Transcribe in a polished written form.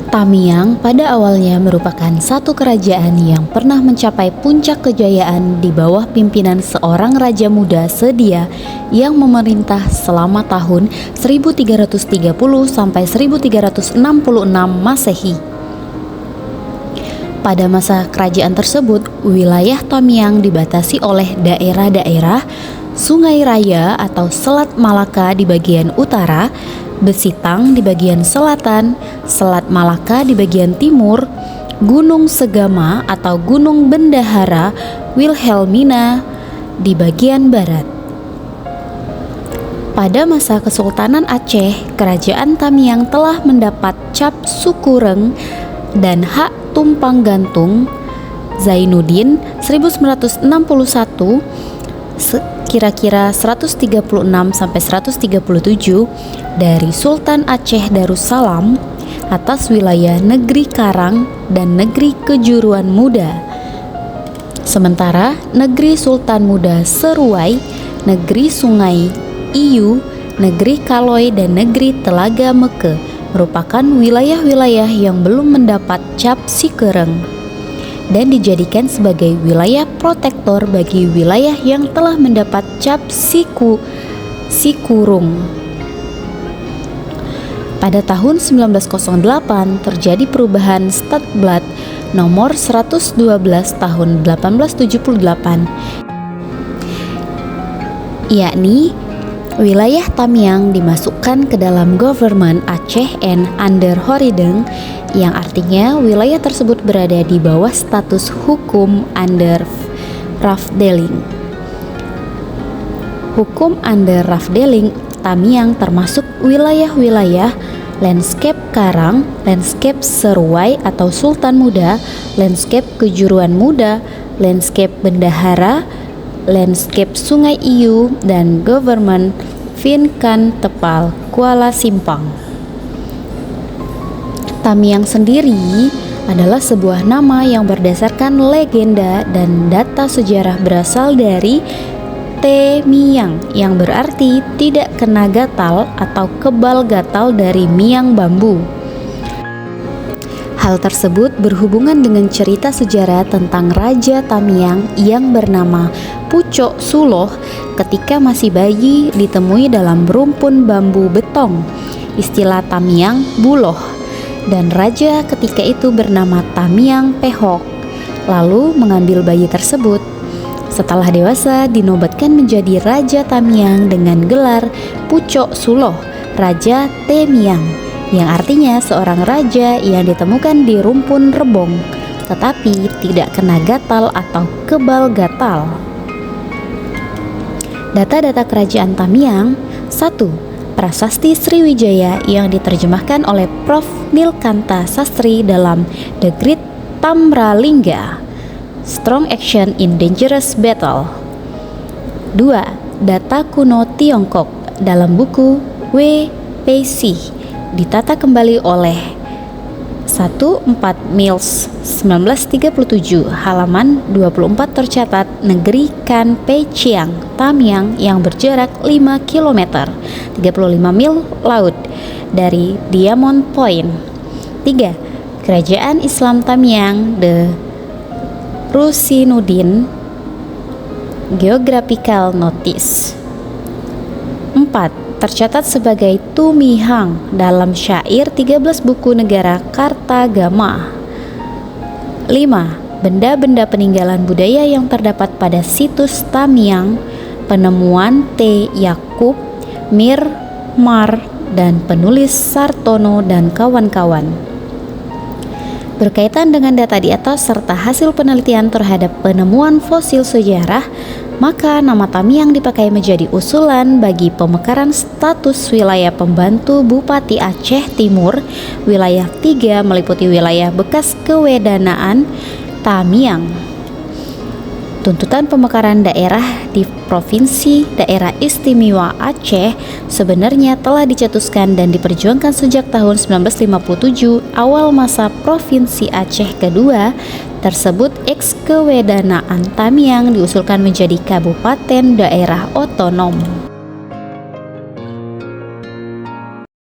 Tamiang pada awalnya merupakan satu kerajaan yang pernah mencapai puncak kejayaan di bawah pimpinan seorang raja muda sedia yang memerintah selama tahun 1330 sampai 1366 Masehi. Pada masa kerajaan tersebut, wilayah Tamiang dibatasi oleh daerah-daerah Sungai Raya atau Selat Malaka di bagian utara, Besitang di bagian selatan, Selat Malaka di bagian timur, Gunung Segama atau Gunung Bendahara Wilhelmina di bagian barat. Pada masa Kesultanan Aceh, Kerajaan Tamiang telah mendapat cap Sukureng dan hak tumpang gantung Zainuddin 1961 kira-kira 136 sampai 137 dari Sultan Aceh Darussalam atas wilayah Negeri Karang dan Negeri Kejuruan Muda. Sementara Negeri Sultan Muda Seruai, Negeri Sungai Iyu, Negeri Kaloy dan Negeri Telaga Meke merupakan wilayah-wilayah yang belum mendapat cap Sikereng dan dijadikan sebagai wilayah protektor bagi wilayah yang telah mendapat cap Sikurung. Pada tahun 1908 terjadi perubahan Stadblad nomor 112 tahun 1878, yakni wilayah Tamiang dimasukkan ke dalam Government Aceh en Anderhorideng, yang artinya wilayah tersebut berada di bawah status hukum Anderafdeling. Hukum Anderafdeling Tamiang termasuk wilayah-wilayah landscape Karang, landscape Seruai atau Sultan Muda, landscape Kejuruan Muda, landscape Bendahara, landscape Sungai Iyu, dan Government Vinkan Tepal Kuala Simpang. Tamiang sendiri adalah sebuah nama yang berdasarkan legenda dan data sejarah berasal dari Temiang yang berarti tidak kena gatal atau kebal gatal dari miang bambu. Hal tersebut berhubungan dengan cerita sejarah tentang Raja Tamiang yang bernama Pucok Suloh ketika masih bayi ditemui dalam rumpun bambu betong, istilah Tamiang Buloh, dan raja ketika itu bernama Tamiang Pehok lalu mengambil bayi tersebut. Setelah dewasa dinobatkan menjadi Raja Tamiang dengan gelar Pucok Suloh, Raja Temiang, yang artinya seorang raja yang ditemukan di rumpun rebong tetapi tidak kena gatal atau kebal gatal. Data-data kerajaan Tamiang: 1. Prasasti Sriwijaya yang diterjemahkan oleh Prof. Nilkanta Sastri dalam The Great Tamralingga, Strong Action in Dangerous Battle. 2. Data kuno Tiongkok dalam buku W.P.C. ditata kembali oleh 14 Mills 1937 halaman 24 tercatat negeri Kan Pe Chiang, Tamiang yang berjarak 5 km 35 mil laut dari Diamond Point. 3. Kerajaan Islam Tamiang The Rusinuddin Geographical Notice. 4. Tercatat sebagai Tumihang dalam syair 13 buku negara Kartagama. 5. Benda-benda peninggalan budaya yang terdapat pada situs Tamiang, penemuan T. Yakub, Mir Mar, dan penulis Sartono dan kawan-kawan. Berkaitan dengan data di atas serta hasil penelitian terhadap penemuan fosil sejarah, maka nama Tamiang dipakai menjadi usulan bagi pemekaran status wilayah pembantu Bupati Aceh Timur. Wilayah 3 meliputi wilayah bekas kewedanaan Tamiang. Tuntutan pemekaran daerah di Provinsi Daerah Istimewa Aceh sebenarnya telah dicetuskan dan diperjuangkan sejak tahun 1957 awal masa Provinsi Aceh kedua tersebut. Kewedanaan Tamiang diusulkan menjadi kabupaten daerah otonom.